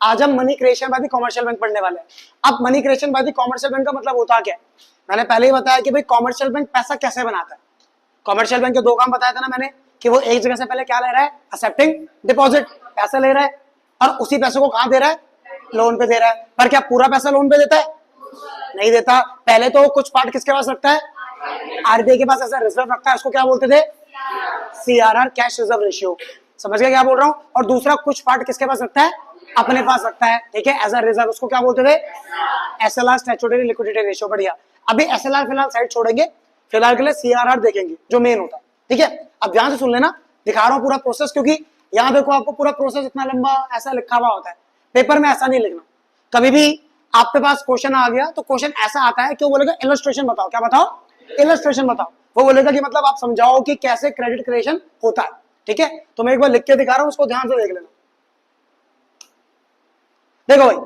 आज हम money creation by the commercial bank पढ़ने वाले हैं। अब money creation by the commercial bank का मतलब होता क्या है? मैंने पहले ही बताया कि भाई कॉमर्शियल बैंक पैसा कैसे बनाता है। कॉमर्शियल बैंक के दो काम बताया था ना मैंने, कि वो एक जगह से पहले क्या ले रहा है, एक्सेप्टिंग डिपॉजिट, पैसा ले रहा है और उसी पैसे को कहां दे रहा है, लोन पे दे रहा है। पर क्या पूरा पैसा लोन पे देता है? नहीं देता। पहले तो कुछ पार्ट किसके पास रखता है, आरबीआई के पास ऐसा रिजर्व रखता है, उसको क्या बोलते थे, सीआरआर, कैश रिजर्व रेशियो। समझ गए क्या बोल रहा हूं? और दूसरा कुछ पार्ट किसके पास रखता है, अपने पास रखता है, ठीक है, एज अ रिजर्व, उसको क्या बोलते थे, एसएलआर, स्टैट्यूटरी लिक्विडिटी रेशियो। बढ़िया। अभी एसएलआर फिलहाल साइड छोड़ेंगे, फिलहाल के लिए सीआरआर देखेंगे जो मेन होता है, ठीक है। अब ध्यान से सुन लेना, दिखा रहा हूं पूरा प्रोसेस, क्योंकि यहां देखो आपको पूरा प्रोसेस इतना लंबा ऐसा लिखा हुआ होता है, पेपर में ऐसा नहीं लिखना। कभी भी आपके पास क्वेश्चन आ गया तो क्वेश्चन ऐसा आता है कि वो बोलेगा इलस्ट्रेशन बताओ, क्या बताओ, इलस्ट्रेशन बताओ। वो बोलेगा कि मतलब आप समझाओ कि कैसे क्रेडिट क्रिएशन होता है, ठीक है। तो मैं एक बार लिख के दिखा रहा हूं, उसको ध्यान से देख लेना। देखो भाई,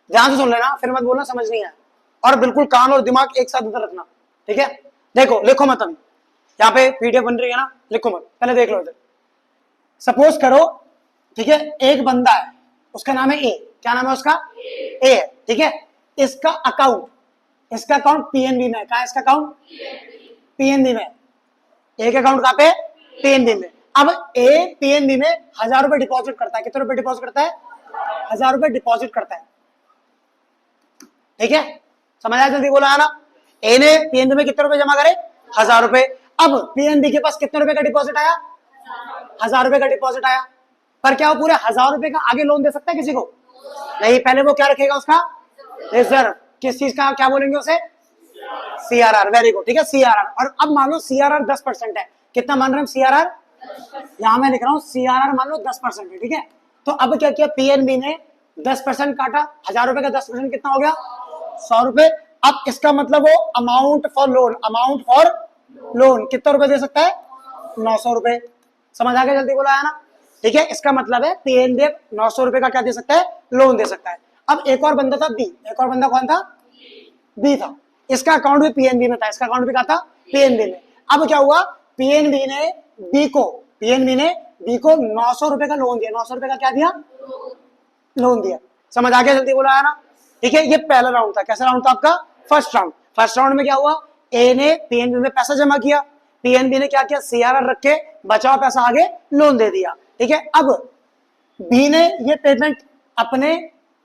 ध्यान से सुन लेना, फिर मत बोलना समझ नहीं आया, और बिल्कुल कान और दिमाग एक साथ इधर रखना, ठीक है। देखो, लिखो मत, अभी यहाँ पे पीडीएफ बन रही है ना, लिखो मत, पहले देख लो इधर। सपोज करो, ठीक है, एक बंदा है, उसका नाम है ए। क्या नाम है उसका, ए है, ठीक है। इसका अकाउंट पीएनबी में है। कहा है इसका अकाउंट, पीएनबी में। एक अकाउंट कहां पे, पीएनबी में। अब ए पीएनबी में 1000 रुपए डिपॉजिट करता है। कितने रुपए डिपॉजिट करता है, 1000 रुपए डिपॉजिट करता है, ठीक है। समझ आया, जल्दी बोला है ना। ए ने पीएनबी में कितने रुपए जमा करे, 1000 रुपए। अब पीएनबी के पास कितने रुपए का डिपॉजिट आया, 1000 रुपए का डिपॉजिट आया। पर क्या वो पूरे 1000 रुपए का आगे लोन दे सकता है किसी को? नहीं, पहले वो क्या रखेगा, उसका रिजर्व। किस चीज का, क्या बोलेंगे उसे, सीआरआर। वेरी गुड, ठीक है, सीआरआर। और अब मान लो सीआरआर 10% है। कितना मान रहे हैं सीआरआर, यहां मैं लिख रहा हूं सीआरआर मान लो 10% है, ठीक है। तो अब क्या किया, पीएनबी ने 10% काटा, 1000 रुपए का 10% कितना हो गया, 100 रुपए। अब इसका मतलब वो अमाउंट फॉर लोन कितना रुपए दे सकता है, 900 रुपए। समझ आ गया, जल्दी बोला है ना, ठीक है। इसका मतलब है पीएनबी 900 रुपए का क्या दे सकता है, लोन दे सकता है। अब एक और बंदा था बी। एक और बंदा कौन था, बी था। इसका अकाउंट भी पीएनबी में था, इसका अकाउंट भी कहा था, पीएनबी में। अब क्या हुआ, पीएनबी ने बी को 900 रुपए का लोन दिया। 900 रुपए का क्या दिया, लोन दिया। समझ आ गया, जल्दी बोला है ना, ठीक है। ये पहला राउंड था। कैसा राउंड था आपका, फर्स्ट राउंड में क्या हुआ, ए ने पीएनबी में पैसा जमा किया, पीएनबी ने क्या किया, सीआरआर रख के बचा हुआ पैसा आगे लोन दे दिया, ठीक है। अब बी ने ये पेमेंट अपने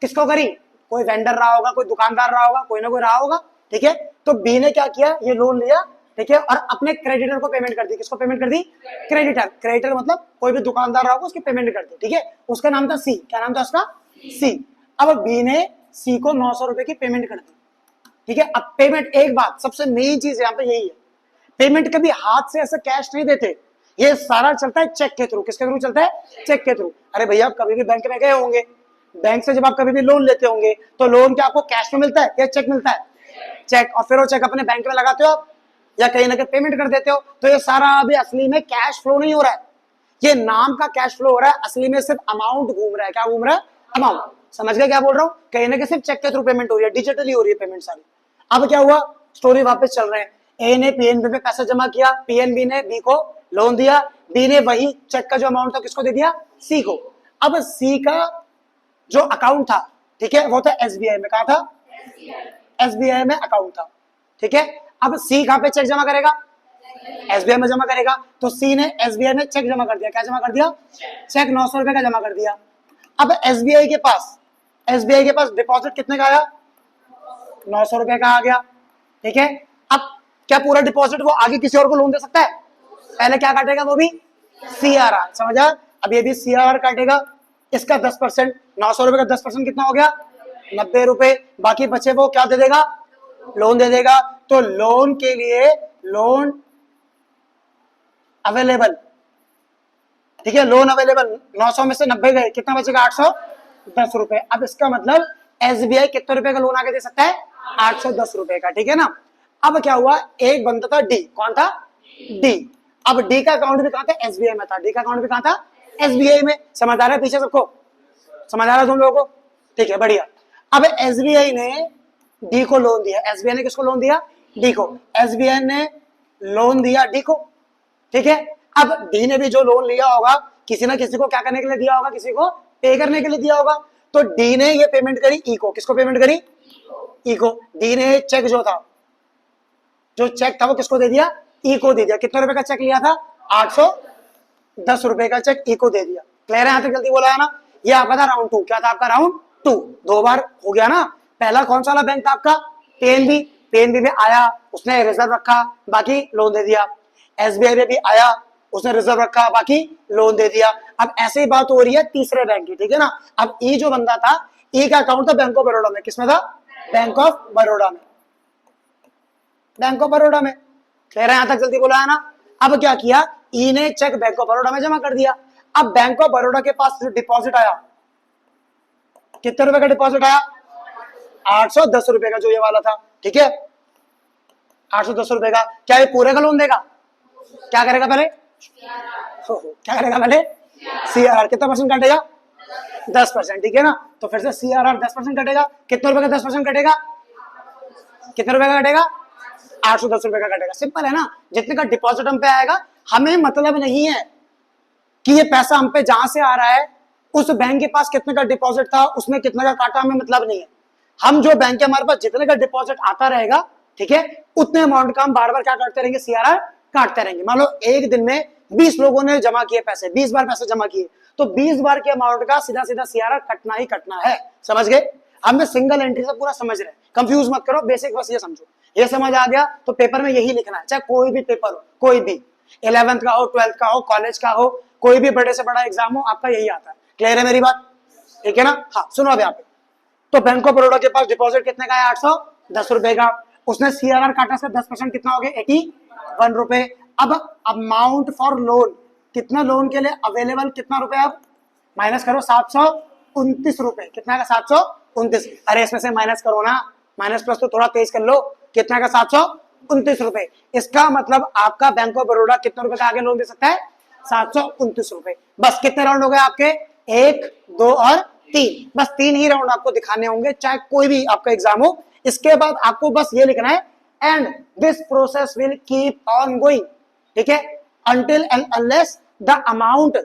किसको करी, कोई वेंडर रहा होगा, कोई दुकानदार रहा होगा, कोई ना कोई रहा होगा, ठीक है। तो बी ने क्या किया, ये लोन लिया, ठीक है, और अपने क्रेडिटर को पेमेंट कर दी। किसको पेमेंट कर दी, क्रेडिटर मतलब कोई भी दुकानदार रहा होगा, उसकी पेमेंट कर दी, ठीक है। उसका नाम था सी। क्या नाम था उसका, सी। अब बी ने सी को 900 रुपए की पेमेंट कर दी, ठीक है। अब पेमेंट, एक बात सबसे मेन चीज यहाँ पे यही है, पेमेंट कभी हाथ से ऐसा कैश नहीं देते, ये सारा चलता है चेक के थ्रू। किसके थ्रू चलता है, चेक के थ्रू। अरे भैया, आप कभी भी बैंक में गए होंगे, बैंक से जब आप कभी भी लोन लेते होंगे तो लोन क्या आपको कैश में मिलता है या चेक मिलता है, चेक। और फिर वो चेक अपने बैंक में लगाते हो आप, या कहीं ना कहीं पेमेंट कर देते हो। तो ये सारा अभी असली में कैश फ्लो नहीं हो रहा है, ये नाम का कैश फ्लो हो रहा है, असली में सिर्फ अमाउंट घूम रहा है। क्या घूम रहा है, अमाउंट। समझ गए क्या बोल रहा हूँ, कहीं ना कहीं सिर्फ चेक के थ्रू पेमेंट हो रही है, डिजिटली हो रही है पेमेंट सारी। अब क्या हुआ, स्टोरी वापस चल रहे हैं। ए ने पीएनबी में पैसा जमा किया, पीएनबी ने बी को लोन दिया, बी ने वही चेक का जो अमाउंट था किसको दे दिया, सी को। अब सी का जो अकाउंट था, ठीक है, वो था एसबीआई में। कहा था, एसबीआई में अकाउंट था, ठीक है। अब सी कहां पे चेक जमा करेगा, एसबीआई में जमा करेगा। तो सी ने एसबीआई में चेक जमा कर दिया। क्या जमा कर दिया, चेक 900 रुपए का जमा कर दिया। अब एसबीआई के पास डिपॉजिट कितने का आया, 900 रुपए का आ गया, ठीक है। अब क्या पूरा डिपॉजिट वो आगे किसी और को लोन दे सकता है, पहले क्या काटेगा, वो भी सीआरआर। समझा, अब ये भी सीआरआर काटेगा। इसका 10%, 900 रुपए का 10% कितना हो गया, 90 रुपए। बाकी बचे वो क्या दे देगा, लोन दे देगा। तो लोन के लिए लोन अवेलेबल, ठीक है, लोन अवेलेबल 900 में से 90 गए, कितना बचेगा, 810 रुपए। अब इसका मतलब एसबीआई कितने रुपए का लोन आगे दे सकता है, 810 रुपए का, ठीक है ना। अब क्या हुआ, एक बंदा था डी। कौन था, डी। अब डी का अकाउंट भी कहां था, एसबीआई में था। डी का अकाउंट भी कहां था, एसबीआई में। समझ आ रहा है पीछे सबको, समझ आ रहा है तुम लोगों को, ठीक है, बढ़िया। अब एसबीआई ने डी को लोन दिया। एसबीआई ने किसको लोन दिया, डी को। एसबीआई ने लोन दिया डी को, ठीक है। अब डी ने भी जो लोन लिया होगा, किसी ना किसी को क्या करने के लिए दिया होगा, किसी को पे करने के लिए दिया होगा। तो डी ने ये पेमेंट करी ई को, किसको पेमेंट करी? ई को। डी ने चेक जो था, जो चेक था वो किसको दे दिया? ई को दे दिया। कितने रुपए का चेक लिया था? 810 रुपए का चेक ई को दे दिया। क्लियर है? यहां तक जल्दी बोला है ना? ये आपका था राउंड 2। क्या था आपका? राउंड 2। 2 बार हो गया ना। पहला कौन सा वाला बैंक था आपका? पीएनबी। पीएनबी में आया, उसने रिजर्व रखा, बाकी लोन दे दिया। एसबीआई में भी आया, उसने रिजर्व रखा, बाकी लोन दे दिया। अब ऐसे ही बात हो रही है तीसरे बैंक की, ठीक है ना? अब ई जो बंदा था, ई का अकाउंट था बैंक ऑफ बड़ौदा में। किसमें था? बैंक ऑफ बड़ौदा में। बैंक ऑफ बड़ौदा में। क्लियर है? यहां तक जल्दी बोला है ना? अब क्या किया? ई ने चेक बैंक ऑफ बड़ौदा में जमा कर दिया। अब बैंक ऑफ बड़ौदा के पास जो डिपॉजिट आया, कितने रुपए का डिपॉजिट आया? 810 रुपए का, जो ये वाला था, ठीक है? 810 रुपए का। क्या ये पूरे का लोन देगा? क्या करेगा पहले? क्या करेगा पहले? सीआरआर कितना परसेंट काटेगा? 10%, ठीक है ना? तो फिर से सीआरआर 10% कटेगा। कितने रुपए का 10% कटेगा? कितने रुपए का कटेगा? 810 रुपए का कटेगा। सिंपल है ना? जितने का डिपॉजिट हम पे आएगा, हमें मतलब नहीं है कि ये पैसा हम पे जहां से आ रहा है उस बैंक के पास कितने का डिपॉजिट था, उसमें कितने का काटा, हमें मतलब नहीं है। हम जो बैंक के हमारे पास जितने का डिपॉजिट आता रहेगा, ठीक है, उतने अमाउंट का हम बार बार क्या काटते रहेंगे? सीआरआर काटते रहेंगे। मान लो एक दिन में 20 लोगों ने जमा किए पैसे, 20 बार पैसे जमा किए, तो 20 बार के अमाउंट का सीधा सीधा सीआरआर कटना ही कटना है। समझ गए? हमें सिंगल एंट्री से पूरा समझ रहे हैं, कंफ्यूज मत करो, बेसिक बस ये समझो। ये समझ आ गया तो पेपर में यही लिखना है, चाहे कोई भी पेपर हो, कोई भी 11th का हो, 12th का हो, कॉलेज का हो, कोई भी बड़े से बड़ा एग्जाम हो, आपका यही आता है। क्लियर है मेरी बात? ठीक है ना? हाँ, सुनो अब यहाँ पे। तो बैंक ऑफ बड़ौदा के पास डिपॉजिट कितने का है? 810 रुपए का। उसने सीआरआर काटा से 10% कितना हो गया? 81 रुपए। अब अमाउंट फॉर लोन, कितना लोन के लिए अवेलेबल, कितना रुपए? अब माइनस करो, 729 रुपए। कितना का? 729। अरे इसमें से माइनस करो ना, माइनस प्लस तो थोड़ा तेज कर लो। कितना का? 729 रुपए। इसका मतलब आपका बैंक ऑफ बड़ौदा कितने रुपए का आगे लोन दे सकता है? 729 रुपए। बस कितने राउंड हो गए आपके? 1, 2 और 3। बस 3 ही राउंड आपको दिखाने होंगे, चाहे कोई भी आपका एग्जाम हो। इसके बाद आपको बस ये लिखना है, and this process will keep on going, ठीक है, until and unless the amount,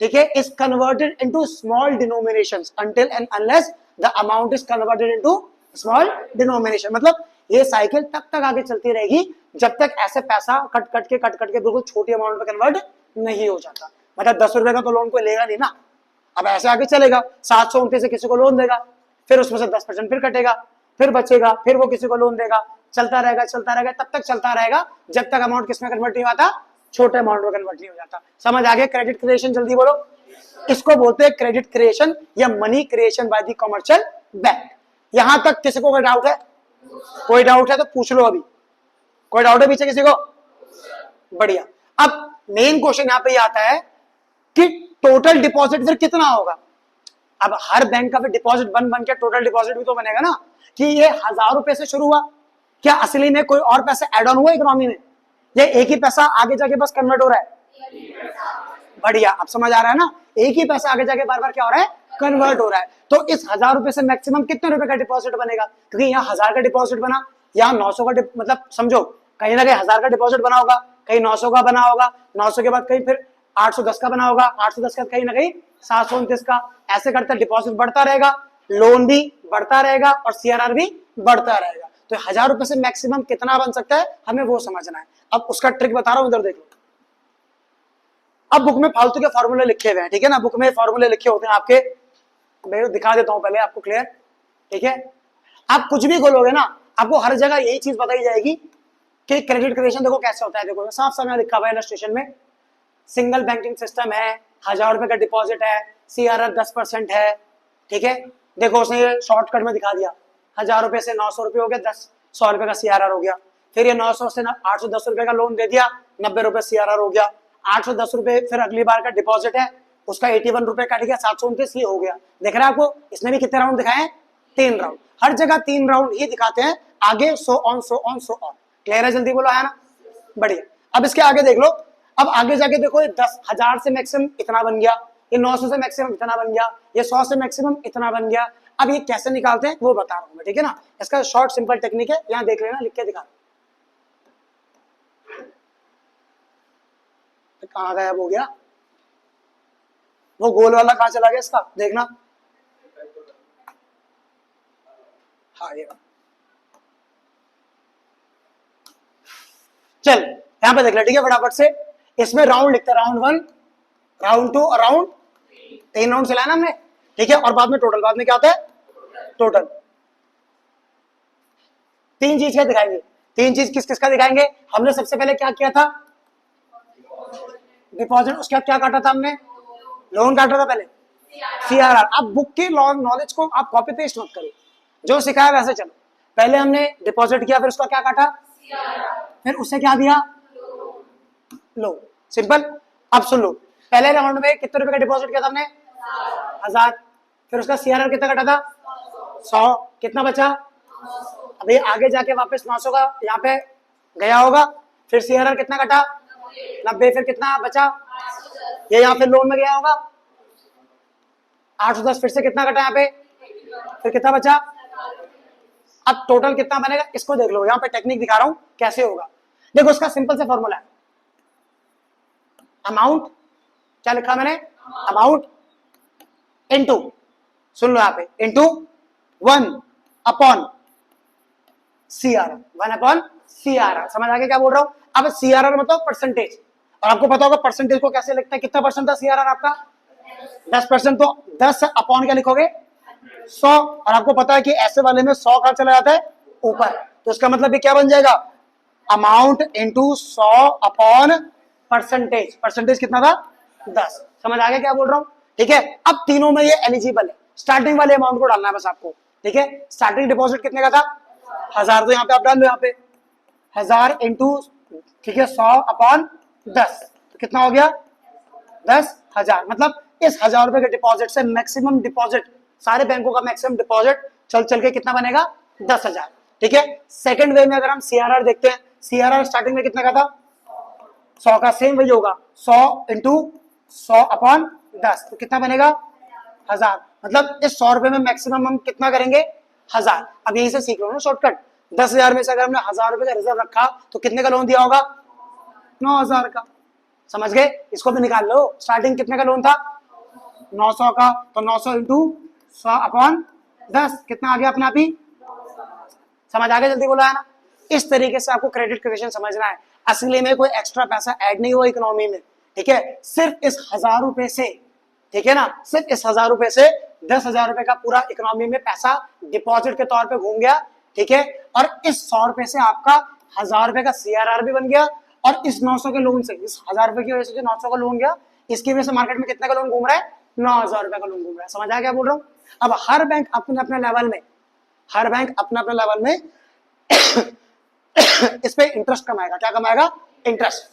ठीक है, is converted into small denominations, until and unless the amount is converted into small denomination। मतलब ये साइकिल तब तक आगे चलती रहेगी जब तक ऐसे पैसा कट कट के बिल्कुल छोटी अमाउंट में कन्वर्ट नहीं हो जाता। मतलब 10 रुपए का तो लोन कोई लेगा नहीं ना। अब ऐसे आगे चलेगा, 729 से किसी को लोन देगा, फिर उसमें से 10% फिर कटेगा, फिर बचेगा, फिर वो किसी को लोन देगा, चलता रहेगा तब तक चलता रहेगा जब तक अमाउंट किसमें कन्वर्ट नहीं होता? छोटे अमाउंट में कन्वर्ट नहीं हो जाता। समझ आ गया? क्रेडिट क्रिएशन, जल्दी बोलो। इसको बोलते हैं क्रेडिट क्रिएशन या money creation by the commercial bank. यहां तक किसी को कोई डाउट है? कोई डाउट है तो पूछ लो अभी। कोई डाउट है पीछे किसी को? बढ़िया। अब मेन क्वेश्चन यहां पे ये आता है कि टोटल डिपॉजिट फिर कितना होगा? अब हर बैंक का फिर डिपॉजिट बन के टोटल डिपॉजिट भी तो बनेगा ना, कि ये 1000 रुपए से शुरू हुआ, क्या असली में कोई और पैसे एड ऑन हुआ इकोनॉमी में, ये एक ही पैसा आगे जाके बस कन्वर्ट हो रहा है? बढ़िया, अब समझ आ रहा है ना? एक ही पैसा आगे जाके बार बार क्या हो रहा है? कन्वर्ट हो रहा है। तो इस 1000 रुपए से मैक्सिमम कितने रुपए का डिपॉजिट बनेगा? क्योंकि यहाँ 1000 का डिपॉजिट बना, यहाँ 900 का, मतलब समझो कहीं ना कहीं 1000 का डिपॉजिट बना होगा, कहीं 900 का बना होगा, 900 के बाद कहीं फिर 810 का बना होगा, 810 का कहीं ना कहीं 729 का। ऐसे करते डिपॉजिट बढ़ता रहेगा, लोन भी बढ़ता रहेगा और सीआरआर भी बढ़ता रहेगा। तो 1000 रुपए से मैक्सिमम कितना बन सकता है, हमें वो समझना है। अब उसका ट्रिक बता रहा हूं, इधर देख लो। अब बुक में फालतू के फॉर्मूले लिखे हुए हैं, ठीक है ना? बुक में फॉर्मूले लिखे होते हैं आपके, मैं दिखा देता हूं पहले आपको, क्लियर? ठीक है, आप कुछ भी खोलोगे ना, आपको हर जगह यही चीज बताई जाएगी कि क्रेडिट क्रिएशन देखो कैसे होता है। देखो साफ साफ लिखा हुआ है इलस्ट्रेशन में, सिंगल बैंकिंग सिस्टम है, 1000 रुपए का डिपॉजिट है, सीआरआर 10% है, ठीक है। देखो उसने शॉर्टकट में दिखा दिया, 1000 रुपए से 900 रुपए हो गया, 100 रुपए का सीआरआर हो गया। फिर ये 900 से 810 रुपए का लोन दे दिया, 90 रुपए सीआरआर हो गया। 810 रुपए फिर अगली बार का डिपॉजिट है, उसका 81 रुपए कट गया, 729 ये हो गया। देख रहा है आपको? इसने भी कितने राउंड दिखाए हैं? 3 राउंड। हर जगह 3 राउंड ही दिखाते हैं, आगे so on so on so on. Clear है? जल्दी बोलो, है ना? बढ़िया। अब इसके आगे देख लो, अब आगे जाके देखो, ये 10,000 से मैक्सिमम इतना बन गया, ये 900 से मैक्सिमम इतना बन गया, ये 100 से मैक्सिमम इतना बन गया। अब ये कैसे निकालते हैं वो बता रहा हूं मैं, ठीक है ना? इसका शॉर्ट सिंपल टेक्निक है, यहां देख लेना, लिख के दिखा। कहां गायब हो गया वो गोल वाला? कहां चला गया इसका? देखना, हाँ ये चल यहां पे देख ले, ठीक है फटाफट से। इसमें राउंड लिखते हैं, राउंड 1, राउंड 2 और राउंड 3 राउंड चलाया ना हमने, ठीक है। और बाद में टोटल, बाद में क्या होता है टोटल। 3 चीज क्या दिखाएंगे, 3 चीज किस किस का दिखाएंगे। हमने सबसे पहले क्या किया था, डिपॉजिट, उसके बाद क्या काटा था हमने, लोन काटा था पहले, सीआरआर। अब बुक की नॉलेज को आप कॉपी पेस्ट मत करो, जो सिखाया वैसे चलो। पहले हमने डिपॉजिट किया, फिर उसका क्या काटा, फिर उससे क्या दिया, लो, सिंपल। अब सुन लो, पहले राउंड में कितने रुपए का डिपॉजिट किया था हमने, 1000, फिर उसका सीआरआर कितना कटा था, 100, कितना बचा, अभी आगे जाके वापस 900 का यहाँ पे गया होगा, फिर सीआरआर कितना कटा, 90, फिर कितना बचा, ये यहाँ पे लोन में गया होगा 810, फिर से कितना कटा यहाँ पे, फिर कितना बचा। अब टोटल कितना बनेगा, इसको देख लो, यहाँ पे टेक्निक दिखा रहा हूं कैसे होगा। देखो उसका सिंपल से फॉर्मूला है, अमाउंट, क्या लिखा मैंने, अमाउंट इनटू, सुन लो यहाँ पे, into 1 upon CRR, 1 upon CRR. समझ आ गया क्या बोल रहा हूं। अब सीआरआर मतलब परसेंटेज, और आपको पता होगा परसेंटेज को कैसे लिखते हैं, कितना परसेंट था सीआरआर आपका, 10%, तो 10 अपॉन क्या लिखोगे, 100। और आपको पता है कि ऐसे वाले में 100 का चला जाता है ऊपर, तो इसका मतलब ये क्या बन जाएगा, amount into 100 upon percentage. Percentage कितना था, 10। समझ आ गया क्या बोल रहा हूं, ठीक है। अब तीनों में ये एलिजिबल है, स्टार्टिंग वाले अमाउंट को डालना है बस आपको, ठीक है। स्टार्टिंग डिपॉजिट कितने का था, 1000, तो यहाँ पे आप डाल लो, यहाँ पे 1000 इंटू, ठीक है, 100 अपॉन 10, तो कितना हो गया, 10,000। मतलब इस 1000 रुपए के डिपॉजिट से मैक्सिमम डिपॉजिट, सारे बैंकों का मैक्सिमम डिपॉजिट चल चल के कितना बनेगा, 10,000, ठीक है। सेकंड वे में अगर हम सीआरआर देखते हैं, सीआरआर स्टार्टिंग में कितना का था, 100 का, सेम वही होगा, 100 इंटू 100 अपॉन 10, तो कितना बनेगा, 1000। मतलब इस 100 रुपए में मैक्सिमम हम कितना करेंगे, 1000। अब यहीं से सीख लो ना शॉर्टकट, 10,000 में से अगर हमने 1000 रुपए का रिजर्व रखा तो कितने का लोन दिया होगा, 9,000 का। समझ गए, इसको भी निकाल लो, स्टार्टिंग कितने का लोन था, 900 का, तो 900 इंटू 100 अपॉन 10 कितना आ गया अपने आप ही। समझ आ गया, जल्दी बोला है ना। इस तरीके से आपको क्रेडिट क्वेश्चन समझना है। असली में कोई एक्स्ट्रा पैसा ऐड नहीं हुआ इकोनॉमी में, ठीक है। सिर्फ इस 1000 रुपए से, ठीक है ना, सिर्फ इस 1000 रुपए से 10,000 रुपए का पूरा इकोनॉमी में पैसा डिपॉजिट के तौर पे घूम गया, ठीक है। और इस 100 रुपए से आपका 1000 रुपए का सीआरआर भी बन गया, और इस 900 के लोन से, इस 1000 रुपए की वजह से जो 900 का लोन गया, इसकी वजह से मार्केट में कितने का लोन घूम रहा है, 9,000 रुपए का लोन घूम रहा है। समझ आ क्या बोल रहा हूँ। अब हर बैंक अपने अपने लेवल में, हर बैंक अपने अपने लेवल में इस पे इंटरेस्ट कमाएगा। क्या कमाएगा, इंटरेस्ट।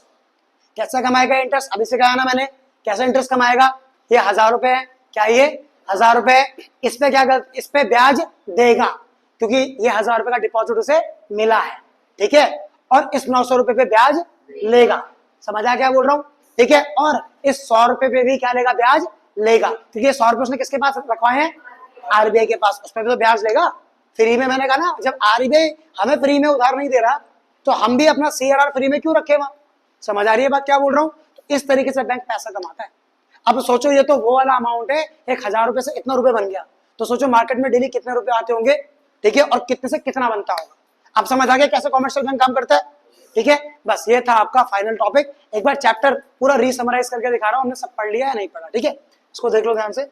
कैसे कमाएगा इंटरेस्ट, अभी से कहा ना मैंने, कैसे इंटरेस्ट कमाएगा। ये 1000 रुपए है, क्या ये 1000 रुपए, इस पे क्या, इस पे ब्याज देगा, क्योंकि ये 1000 रुपए का डिपॉजिट उसे मिला है, ठीक है। और इस 900 रुपए पे ब्याज लेगा। समझ आ क्या बोल रहा हूँ, ठीक है। और इस 100 रुपए पे भी क्या लेगा, ब्याज लेगा, क्योंकि ये 100 रुपए उसने किसके पास रखवाए हैं, आरबीआई के पास, उस पर तो ब्याज लेगा फ्री में। मैंने कहा ना, जब आरबीआई हमें फ्री में उधार नहीं दे रहा, तो हम भी अपना सीआरआर फ्री में क्यों रखे वहां। समझ आ रही है बात क्या बोल रहा हूँ। तो इस तरीके से बैंक पैसा कमाता है। अब सोचो, ये तो वो वाला अमाउंट है, 1000 रुपए से इतना रुपए बन गया, तो सोचो मार्केट में डेली कितने रुपए आते होंगे, ठीक है, और कितने से कितना बनता होगा। अब समझ आ गया कैसे कॉमर्शियल बैंक काम करता है, ठीक है। बस ये था आपका फाइनल टॉपिक। एक बार चैप्टर पूरा रीसमराइज करके दिखा रहा हूं, हमने सब पढ़ लिया है नहीं पढ़ा, ठीक है। इसको देख लो ध्यान से।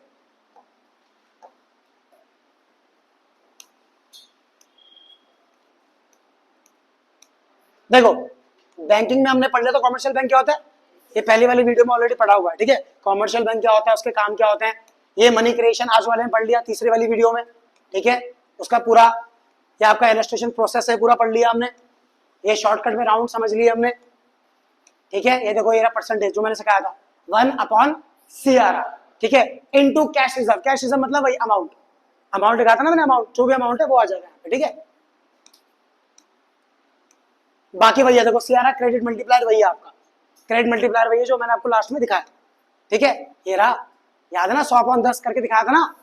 देखो, बैंकिंग में हमने पढ़ लिया, तो कॉमर्शियल बैंक क्या होता है, ये पहली वाली वीडियो में ऑलरेडी पढ़ा हुआ है, ठीक है। कॉमर्शियल बैंक क्या होता है, उसके काम क्या होते हैं, ये मनी क्रिएशन आज वाले में पढ़ लिया तीसरी वाली वीडियो में, ठीक है। उसका पूरा ये आपका इलस्ट्रेशन प्रोसेस है, पूरा पढ़ लिया हमने। ये शॉर्टकट में राउंड समझ लिया हमने, ठीक है। ये देखो, ये परसेंटेज जो मैंने सिखाया था, 1 अपॉन सीआरआर, ठीक है, into cash reserve. Cash reserve मतलब वही अमाउंट, अमाउंट लिखा था ना मैंने, अमाउंट जो भी अमाउंट है वो आ जाएगा यहाँ पे, ठीक है। बाकी वही है, देखो सीआरआर क्रेडिट मल्टीप्लायर वही है आपका, क्रेडिट मल्टीप्लायर वही है जो मैंने आपको लास्ट में दिखाया, ठीक है। ये रहा, याद है ना, 100/10 करके दिखाया था ना।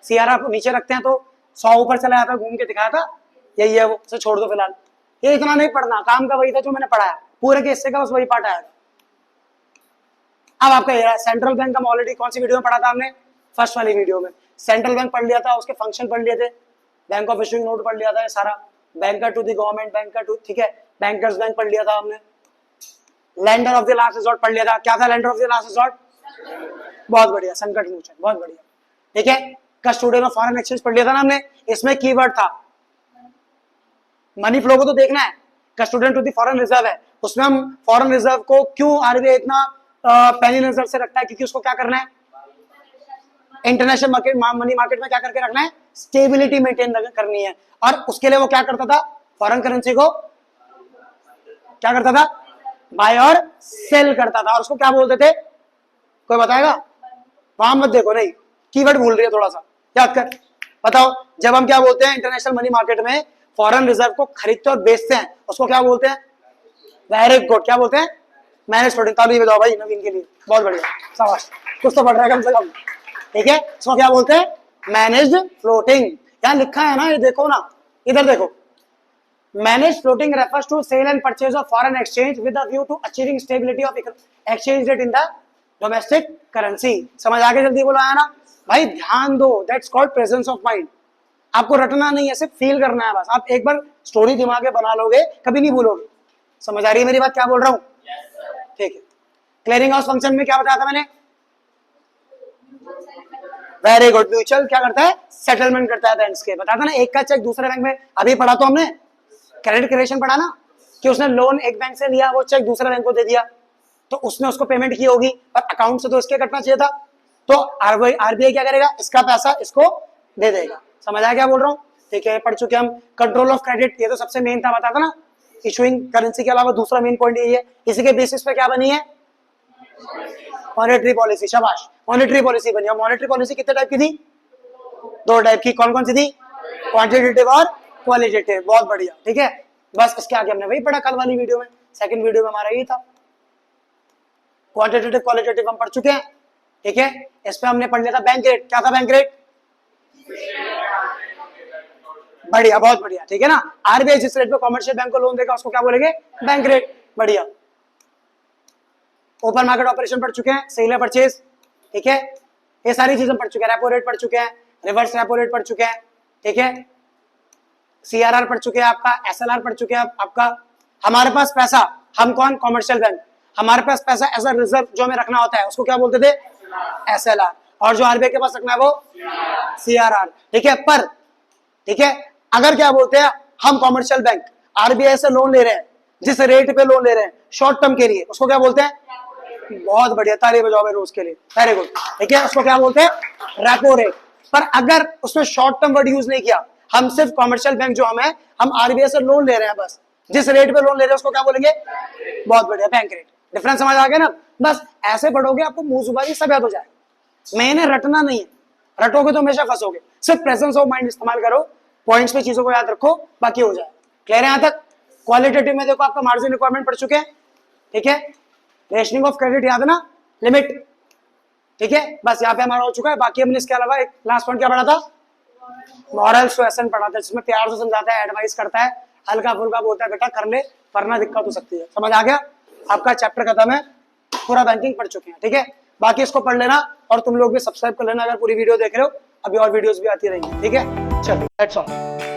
सीआरआर नीचे रखते हैं तो 100 ऊपर चला जाता, घूम के दिखाया था, यही है वो, से छोड़ दो फिलहाल। ये इतना नहीं पढ़ना, काम का वही था जो मैंने पढ़ाया, पूरे के हिस्से का बस वही पार्ट आया था। अब आपका ये सेंट्रल बैंक का ऑलरेडी कौन सी वीडियो में पढ़ा था हमने, फर्स्ट वाली वीडियो में। सेंट्रल बैंक पढ़ लिया था, उसके फंक्शन पढ़ लिए थे, बैंक ऑफ इशूइंग नोट पढ़ लिया था ये सारा, banker to the government, banker to, ठीक है, बैंकर्स बैंक पढ़ लिया था हमने, lender of the last resort पढ़ लिया था। क्या था lender of the last resort? बहुत बढ़िया, संकट मोचन, बहुत बढ़िया, ठीक है। कस्टोडियन ऑफ फॉरेन एक्सचेंज पढ़ लिया था ना हमने, इसमें कीवर्ड था मनी फ्लो को तो देखना है, custodian to the foreign reserve है, उसमें हम फॉरेन रिजर्व को क्यों आरबीआई इतना पैनी नजर से रखता है, क्योंकि उसको क्या करना है, इंटरनेशनल मार्केट, मनी मार्केट में क्या करके रखना है, स्टेबिलिटी मेंटेन करनी है। और उसके लिए वो क्या करता था, फॉरेन करेंसी को क्या करता था, बाय और सेल करता था, और उसको क्या बोलते थे, कोई बताएगा? वहां मत देखो, नहीं कीवर्ड भूल रही है, थोड़ा सा याद कर, बताओ। जब हम क्या बोलते हैं इंटरनेशनल मनी मार्केट में फॉरेन रिजर्व को खरीदते और बेचते हैं, उसको क्या बोलते हैं, वेरी गुड, क्या बोलते हैं, मैनेज फ्लोटिंग। ताली बजाओ भाई नवीन के लिए, बहुत बढ़िया, शाबाश, कुछ तो पढ़ रहा है कम से कम, ठीक है। इसको क्या बोलते हैं, मैनेज्ड फ्लोटिंग। यहाँ लिखा है ना, ये देखो ना, इधर देखो, manage floating refers to sale and purchase of foreign exchange with a view to achieving stability of exchange rate in the domestic currency. समझ आगे जल्दी बोला है ना भाई, ध्यान दो, that's called presence of mind. आपको रटना नहीं है, सिर्फ फील करना है बस। आप एक बार स्टोरी दिमाग में बना लोगे, कभी नहीं भूलोगे। समझ आ रही है मेरी बात, क्या बोल रहा हूँ? ठीक है। क्लियरिंग हाउस फंक्शन में क्या बताया था मैंने, वेरी गुड, म्यूचुअल क्या करता है, सेटलमेंट करता है बैंक्स के। बताया था ना, एक का चेक दूसरे बैंक में, अभी पढ़ा तो हमने, क्रेडिट क्रिएशन पढ़ा ना, कि उसने लोन एक बैंक से लिया, वो चेक दूसरे बैंक को दे दिया, तो उसने उसको पेमेंट की होगी, पर अकाउंट से तो इसके कटना चाहिए था, तो आरबीआई क्या करेगा, इसका पैसा इसको दे देगा। समझ आया क्या बोल रहा हूँ? ठीक है, पढ़ चुके हम। कंट्रोल ऑफ क्रेडिट, ये तो सबसे मेन था, बताया था ना, इशुइंग करेंसी के अलावा दूसरा मेन पॉइंट यही है। इसी के बेसिस पे क्या बनी है, मॉनेटरी पॉलिसी। शाबाश, मॉनेटरी पॉलिसी बनी। और मॉनेटरी पॉलिसी कितने टाइप की थी, दो टाइप की। कौन कौन सी थी, क्वांटिटेटिव और क्वालिटेटिव। बहुत बढ़िया, ठीक है। बस इसके आगे हमने वही पढ़ा कल वाली वीडियो में, सेकंड वीडियो में हमारा यही था। क्वांटिटेटिव क्वालिटेटिव हम पढ़ चुके हैं, ठीक है। इस पे हमने पढ़ लिया था बैंक रेट। क्या था बैंक रेट, बढ़िया, बहुत बढ़िया, ठीक है ना। आरबीआई जिस रेट पे कॉमर्शियल बैंक को लोन देगा उसको क्या बोलेंगे, बैंक रेट। बढ़िया। ओपन मार्केट ऑपरेशन पढ़ चुके हैं, सेल या परचेज, ठीक है। ये सारी चीजें पढ़ चुके हैं। रेपो रेट पढ़ चुके हैं, रिवर्स रेपो रेट पढ़ चुके हैं, ठीक है। सीआरआर पढ़ चुके हैं आपका, एसएलआर पढ़ चुके हैं आपका। हमारे पास पैसा, हम कौन, कॉमर्शियल बैंक, हमारे पास पैसा एज अ रिजर्व जो हमें रखना होता है उसको क्या बोलते थे, एसएलआर। और जो आरबीआई के पास रखना है वो सीआरआर, ठीक है। पर ठीक है, अगर क्या बोलते हैं, हम कॉमर्शियल बैंक आरबीआई से लोन ले रहे हैं, जिस रेट पे लोन ले रहे हैं शॉर्ट टर्म के लिए, उसको क्या बोलते हैं, बहुत बढ़िया, ताली बजाओ मेरे रोज के लिए, वेरी गुड, ठीक है। उसको क्या बोलते हैं, रेपो रेट। पर अगर उसमें शॉर्ट टर्म वर्ड यूज नहीं किया, हम सिर्फ कॉमर्शियल बैंक जो हम आरबीआई से लोन ले रहे हैं, बस जिस रेट पे लोन ले रहे हैं उसको क्या बोलेंगे, बहुत बढ़िया, बैंक रेट। डिफरेंस समझ आ गया ना। बस ऐसे पढ़ोगे आपको मुंह जुबानी सब याद हो जाए। मैंने रटना नहीं है, रटोगे तो हमेशा फंसोगे। सिर्फ प्रेजेंस ऑफ माइंड इस्तेमाल करो, पॉइंट्स पे चीजों को याद रखो, बाकी हो जाए। क्लियर है यहाँ तक? क्वालिटेटिव में देखो आपका मार्जिन रिक्वायरमेंट पढ़ चुके हैं, ठीक है। रेशनिंग ऑफ क्रेडिट याद है ना, लिमिट, ठीक है। बस यहाँ पे हमारा हो चुका है। बाकी हमने इसके अलावा एक लास्ट पॉइंट क्या पढ़ा था, मॉरल सुएसन पढ़ा था, जिसमें प्यार से समझाता है, एडवाइस करता है, हल्का फुल्का बोलता है बेटा कर ले, वरना दिक्कत हो सकती है। समझ आ गया? आपका चैप्टर खत्म है, पूरा बैंकिंग पढ़ चुके हैं, ठीक है। बाकी इसको पढ़ लेना और तुम लोग भी सब्सक्राइब कर लेना अगर पूरी वीडियो देख रहे हो, अभी और वीडियोस भी आती रहेंगी, ठीक है। चलो, दैट्स ऑल।